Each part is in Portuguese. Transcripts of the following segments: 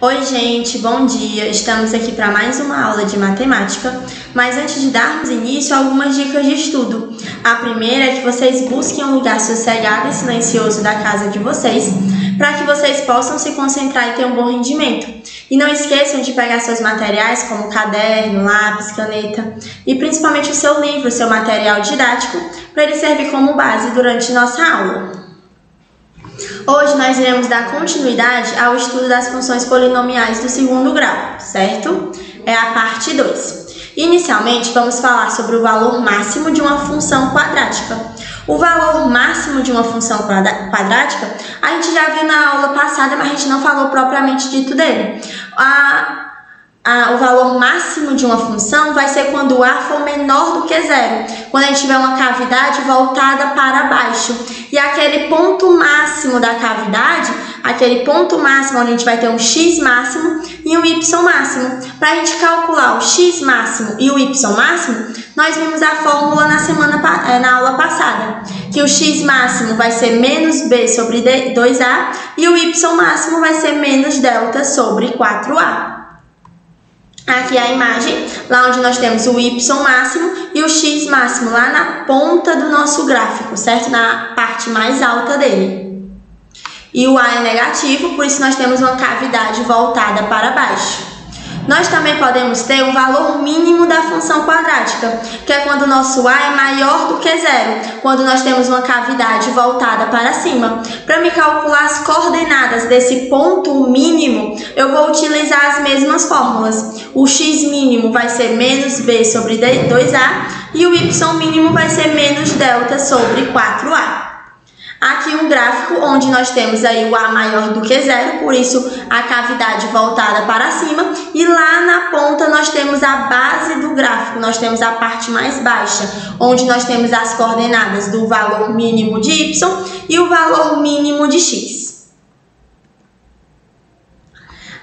Oi gente, bom dia! Estamos aqui para mais uma aula de matemática, mas antes de darmos início, algumas dicas de estudo. A primeira é que vocês busquem um lugar sossegado e silencioso da casa de vocês, para que vocês possam se concentrar e ter um bom rendimento. E não esqueçam de pegar seus materiais como caderno, lápis, caneta e principalmente o seu livro, o seu material didático, para ele servir como base durante nossa aula. Hoje nós iremos dar continuidade ao estudo das funções polinomiais do segundo grau, certo? É a parte 2. Inicialmente, vamos falar sobre o valor máximo de uma função quadrática. O valor máximo de uma função quadrática, a gente já viu na aula passada, mas a gente não falou propriamente dito dele. O valor máximo de uma função vai ser quando o A for menor do que zero, quando a gente tiver uma cavidade voltada para baixo. E aquele ponto máximo da cavidade, aquele ponto máximo onde a gente vai ter um x máximo e um y máximo. Para a gente calcular o x máximo e o y máximo, nós vimos a fórmula na aula passada, que o x máximo vai ser menos b sobre 2a e o y máximo vai ser menos delta sobre 4a. Aqui é a imagem, lá onde nós temos o y máximo e o x máximo, lá na ponta do nosso gráfico, certo? Na parte mais alta dele. E o A é negativo, por isso nós temos uma cavidade voltada para baixo. Nós também podemos ter um valor mínimo da função quadrática, que é quando o nosso A é maior do que zero, quando nós temos uma cavidade voltada para cima. Para me calcular as coordenadas desse ponto mínimo, eu vou utilizar as mesmas fórmulas. O x mínimo vai ser menos b sobre 2a e o y mínimo vai ser menos delta sobre 4a. Aqui um gráfico onde nós temos aí o A maior do que zero, por isso a cavidade voltada para cima. E lá na ponta nós temos a base do gráfico, nós temos a parte mais baixa, onde nós temos as coordenadas do valor mínimo de y e o valor mínimo de x.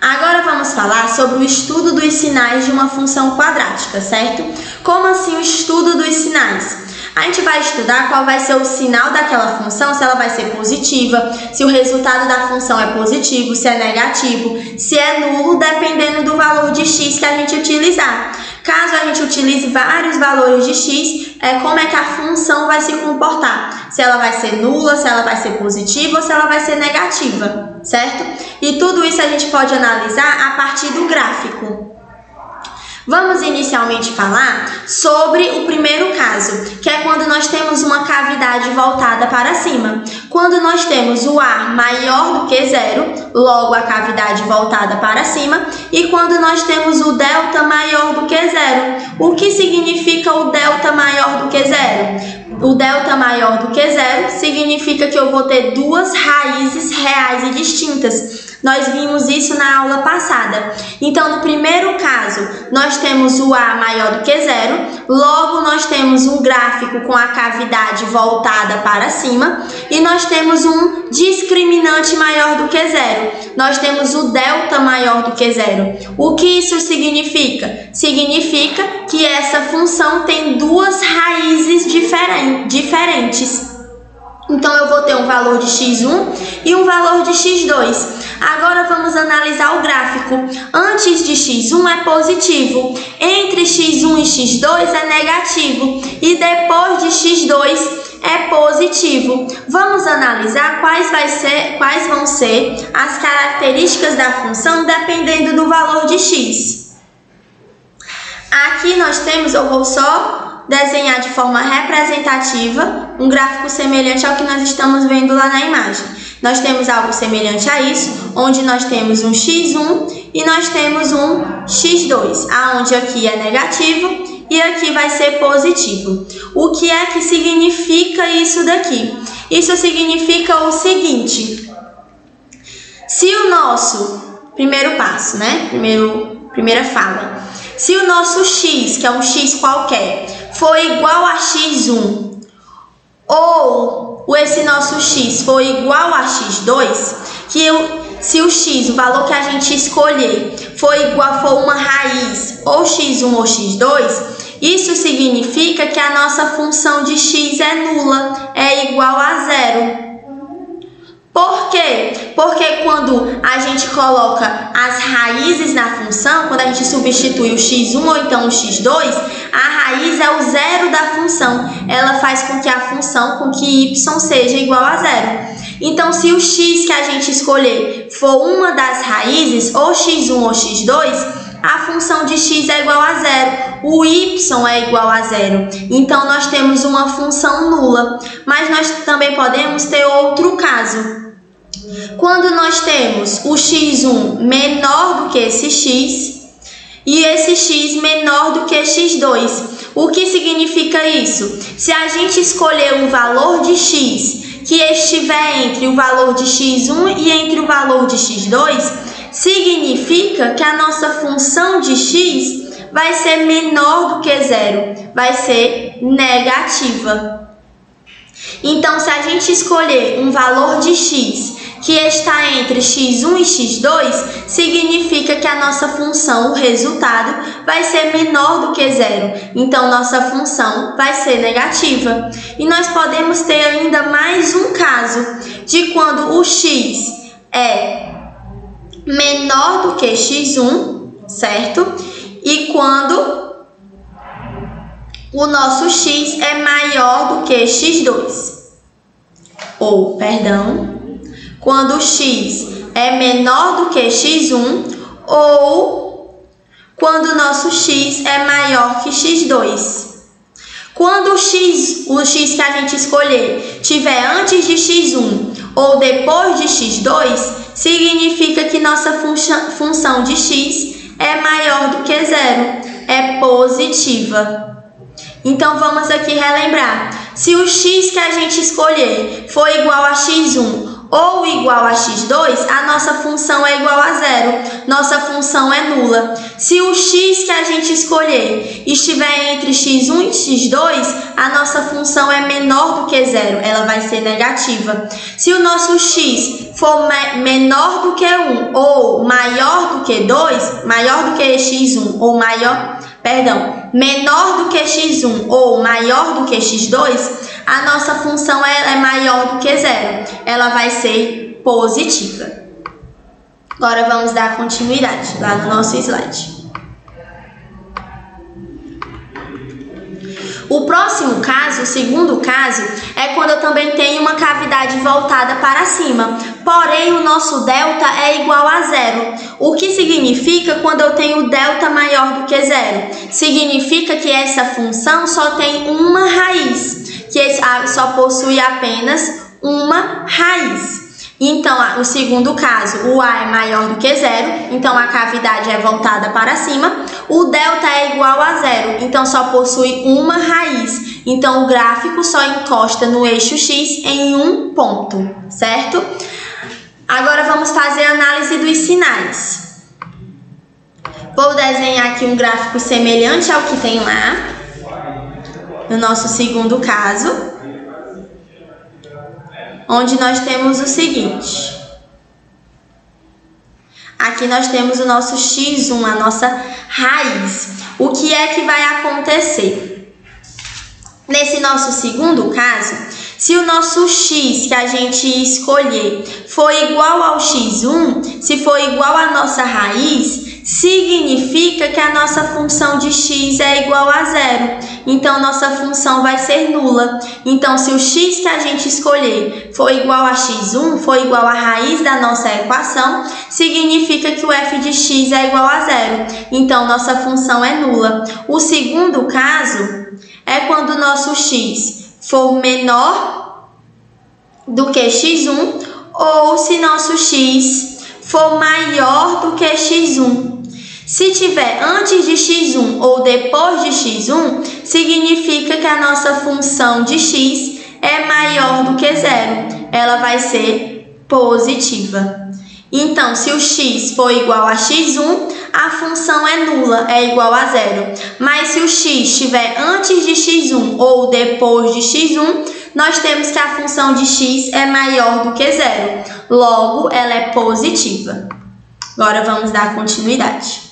Agora vamos falar sobre o estudo dos sinais de uma função quadrática, certo? Como assim o estudo dos sinais? A gente vai estudar qual vai ser o sinal daquela função, se ela vai ser positiva, se o resultado da função é positivo, se é negativo, se é nulo, dependendo do valor de x que a gente utilizar. Caso a gente utilize vários valores de x, como é que a função vai se comportar? Se ela vai ser nula, se ela vai ser positiva ou se ela vai ser negativa, certo? E tudo isso a gente pode analisar a partir do gráfico. Vamos inicialmente falar sobre o primeiro caso, que é quando nós temos uma cavidade voltada para cima. Quando nós temos o A maior do que zero, logo a cavidade voltada para cima, e quando nós temos o delta maior do que zero. O que significa o delta maior do que zero? O delta maior do que zero significa que eu vou ter duas raízes reais e distintas. Nós vimos isso na aula passada. Então, no primeiro caso, nós temos o A maior do que zero, logo nós temos um gráfico com a cavidade voltada para cima e nós temos um discriminante maior do que zero. Nós temos o delta maior do que zero. O que isso significa? Significa que essa função tem duas raízes diferentes. Então, eu vou ter um valor de x1 e um valor de x2. Agora, vamos analisar o gráfico. Antes de x1 é positivo, entre x1 e x2 é negativo e depois de x2 é positivo. Vamos analisar quais vão ser as características da função dependendo do valor de x. Aqui nós temos, eu vou só desenhar de forma representativa um gráfico semelhante ao que nós estamos vendo lá na imagem. Nós temos algo semelhante a isso, onde nós temos um x1 e nós temos um x2, aonde aqui é negativo e aqui vai ser positivo. O que é que significa isso daqui? Isso significa o seguinte: se o nosso primeiro passo, primeira fala, se o nosso x, que é um x qualquer, for igual a x1 ou esse nosso x for igual a x2, se o x, o valor que a gente escolher, for uma raiz ou x1 ou x2, isso significa que a nossa função de x é nula, é igual a zero. Por quê? Porque quando a gente coloca as raízes na função, quando a gente substitui o x1 ou então o x2, a raiz é o zero da função. Ela faz com que a função, com que y seja igual a zero. Então, se o x que a gente escolher for uma das raízes, ou x1 ou x2, a função de x é igual a zero, o y é igual a zero. Então, nós temos uma função nula. Mas nós também podemos ter outro caso. Quando nós temos o x1 menor do que esse x e esse x menor do que x2. O que significa isso? Se a gente escolher um valor de x que estiver entre o valor de x1 e entre o valor de x2, significa que a nossa função de x vai ser menor do que zero, vai ser negativa. Então, se a gente escolher um valor de x que está entre x1 e x2, significa que a nossa função, o resultado, vai ser menor do que zero. Então, nossa função vai ser negativa. E nós podemos ter ainda mais um caso de quando o x é menor do que x1, certo? E quando o nosso x é maior do que x2. Quando o x é menor do que x1 ou quando o nosso x é maior que x2. Quando o x que a gente escolher tiver antes de x1 ou depois de x2, significa que nossa função de x é maior do que zero, é positiva. Então, vamos aqui relembrar. Se o x que a gente escolher for igual a x1 ou igual a x2, a nossa função é igual a zero. Nossa função é nula. Se o x que a gente escolher estiver entre x1 e x2, a nossa função é menor do que zero. Ela vai ser negativa. Se o nosso x for menor do que 1 ou maior do que 2, maior do que x1 ou menor do que x1 ou maior do que x2, a nossa função é maior do que zero. Ela vai ser positiva. Agora vamos dar continuidade lá no nosso slide. O próximo caso, o segundo caso, é quando eu também tenho uma cavidade voltada para cima, porém o nosso delta é igual a zero. O que significa quando eu tenho delta maior do que zero? Significa que essa função só tem uma raiz, que só possui apenas uma raiz. Então, o segundo caso, o A é maior do que zero, então a cavidade é voltada para cima. O delta é igual a zero, então só possui uma raiz. Então, o gráfico só encosta no eixo X em um ponto, certo? Agora, vamos fazer a análise dos sinais. Vou desenhar aqui um gráfico semelhante ao que tem lá, no nosso segundo caso, onde nós temos o seguinte. Aqui nós temos o nosso x1, a nossa raiz. O que é que vai acontecer? Nesse nosso segundo caso, se o nosso x que a gente escolher for igual ao x1, se for igual à nossa raiz, significa que a nossa função de x é igual a zero. Então, nossa função vai ser nula. Então, se o x que a gente escolher for igual a x1, for igual à raiz da nossa equação, significa que o f de x é igual a zero. Então, nossa função é nula. O segundo caso é quando o nosso x for menor do que x1 ou se nosso x for maior do que x1. Se tiver antes de x1 ou depois de x1, significa que a nossa função de x é maior do que zero. Ela vai ser positiva. Então, se o x for igual a x1, a função é nula, é igual a zero. Mas se o x estiver antes de x1 ou depois de x1, nós temos que a função de x é maior do que zero. Logo, ela é positiva. Agora vamos dar continuidade.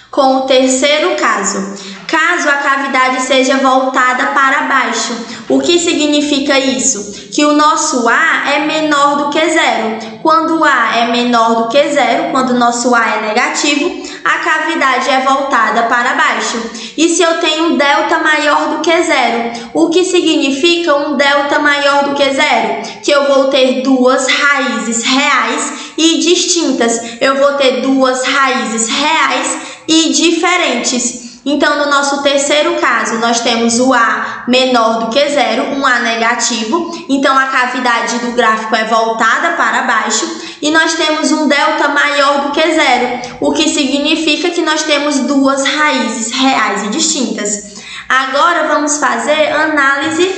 Com o terceiro caso, caso a cavidade seja voltada para baixo. baixo. O que significa isso? Que o nosso A é menor do que zero. Quando o A é menor do que zero, quando o nosso A é negativo, a cavidade é voltada para baixo. E se eu tenho um delta maior do que zero? O que significa um delta maior do que zero? Que eu vou ter duas raízes reais e distintas. Eu vou ter duas raízes reais e diferentes. Então, no nosso terceiro caso, nós temos o A menor do que zero, um A negativo. Então, a cavidade do gráfico é voltada para baixo. E nós temos um delta maior do que zero, o que significa que nós temos duas raízes reais e distintas. Agora, vamos fazer análise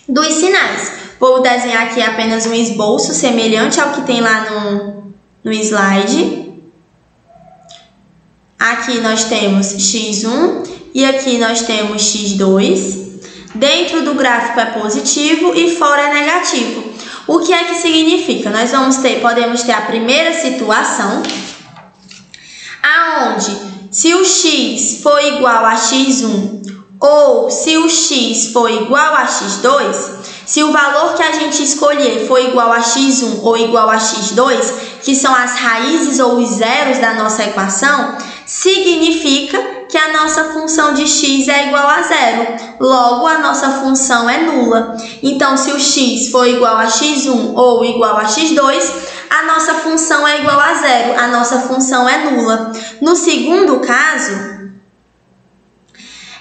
dos sinais. Vou desenhar aqui apenas um esboço semelhante ao que tem lá no slide. Aqui nós temos x1 e aqui nós temos x2. Dentro do gráfico é positivo e fora é negativo. O que é que significa? Nós podemos ter a primeira situação, aonde se o x for igual a x1 ou se o x for igual a x2, se o valor que a gente escolher for igual a x1 ou igual a x2, que são as raízes ou os zeros da nossa equação, significa que a nossa função de x é igual a zero. Logo, a nossa função é nula. Então, se o x for igual a x1 ou igual a x2, a nossa função é igual a zero. A nossa função é nula. No segundo caso,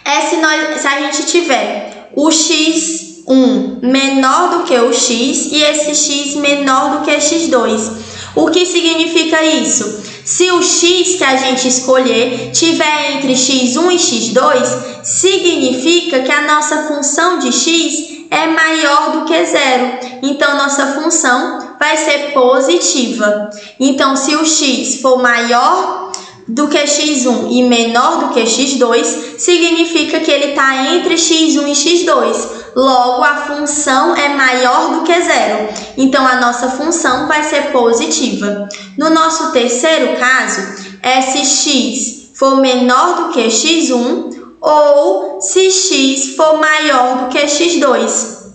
se a gente tiver o x1 menor do que o x e esse x menor do que x2. O que significa isso? Se o x que a gente escolher tiver entre x1 e x2, significa que a nossa função de x é maior do que zero. Então, nossa função vai ser positiva. Então, se o x for maior do que x1 e menor do que x2, significa que ele está entre x1 e x2. Logo, a função é maior do que zero. Então, a nossa função vai ser positiva. No nosso terceiro caso, é se x for menor do que x1 ou se x for maior do que x2.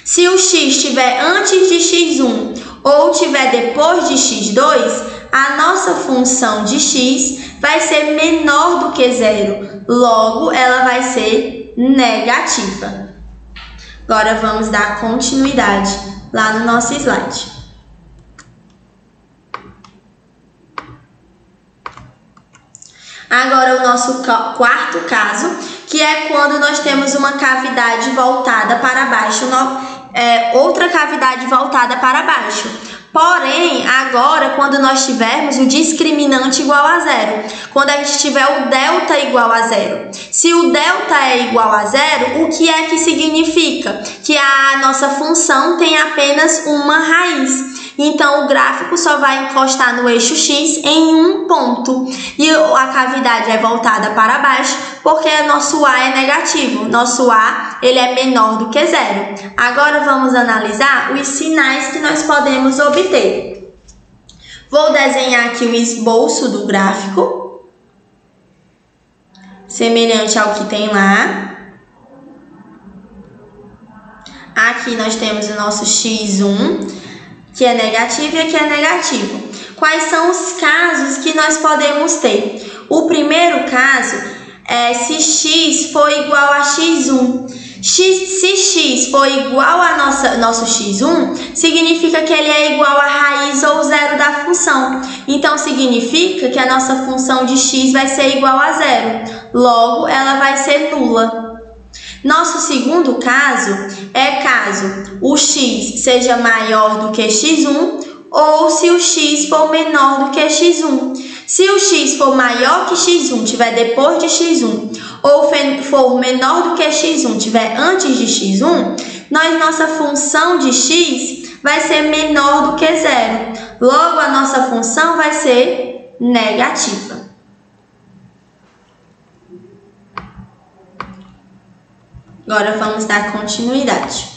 Se o x estiver antes de x1 ou estiver depois de x2, a nossa função de x vai ser menor do que zero. Logo, ela vai ser negativa. Agora, vamos dar continuidade lá no nosso slide. Agora, o nosso quarto caso, que é quando nós temos uma cavidade voltada para baixo, outra cavidade voltada para baixo. Porém, agora, quando nós tivermos o discriminante igual a zero, quando a gente tiver o delta igual a zero. Se o delta é igual a zero, o que é que significa? Que a nossa função tem apenas uma raiz. Então, o gráfico só vai encostar no eixo x em um ponto. E a cavidade é voltada para baixo porque nosso A é negativo. Nosso A ele é menor do que zero. Agora, vamos analisar os sinais que nós podemos obter. Vou desenhar aqui o esboço do gráfico, semelhante ao que tem lá. Aqui nós temos o nosso x1, que é negativo e aqui é negativo. Quais são os casos que nós podemos ter? O primeiro caso é se x for igual a x1. Se x for igual a nosso x1, significa que ele é igual a raiz ou zero da função. Então, significa que a nossa função de x vai ser igual a zero. Logo, ela vai ser nula. Nosso segundo caso é caso o x seja maior do que x1 ou se o x for menor do que x1. Se o x for maior que x1, estiver depois de x1, ou for menor do que x1, estiver antes de x1, nossa função de x vai ser menor do que zero. Logo, a nossa função vai ser negativa. Agora, vamos dar continuidade.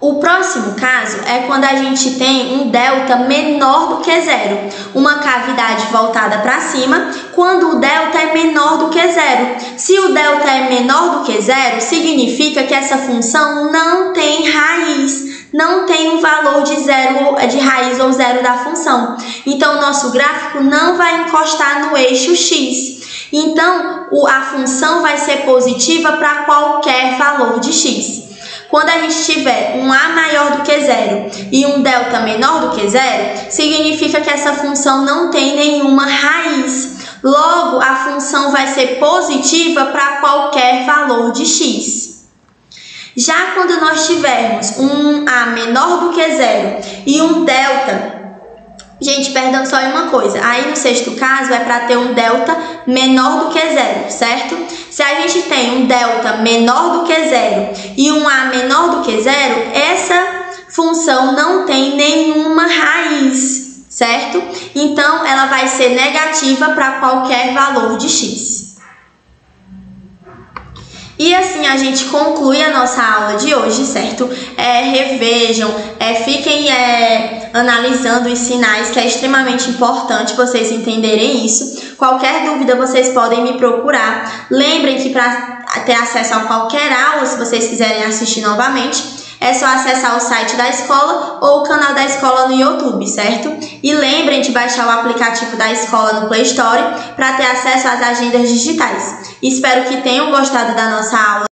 O próximo caso é quando a gente tem um delta menor do que zero, uma cavidade voltada para cima, quando o delta é menor do que zero. Se o delta é menor do que zero, significa que essa função não tem raiz, não tem um valor de raiz ou zero da função. Então, o nosso gráfico não vai encostar no eixo x. Então, a função vai ser positiva para qualquer valor de x. Quando a gente tiver um a maior do que zero e um delta menor do que zero, significa que essa função não tem nenhuma raiz. Logo, a função vai ser positiva para qualquer valor de x. Já quando nós tivermos um a menor do que zero e um delta... Gente, perdão só uma coisa, aí no sexto caso é para ter um delta menor do que zero, certo? Se a gente tem um delta menor do que zero e um a menor do que zero, essa função não tem nenhuma raiz, certo? Então, ela vai ser negativa para qualquer valor de x. E assim a gente conclui a nossa aula de hoje, certo? Revejam, fiquem analisando os sinais, que é extremamente importante vocês entenderem isso. Qualquer dúvida vocês podem me procurar. Lembrem que para ter acesso a qualquer aula, se vocês quiserem assistir novamente, é só acessar o site da escola ou o canal da escola no YouTube, certo? E lembrem de baixar o aplicativo da escola no Play Store para ter acesso às agendas digitais. Espero que tenham gostado da nossa aula.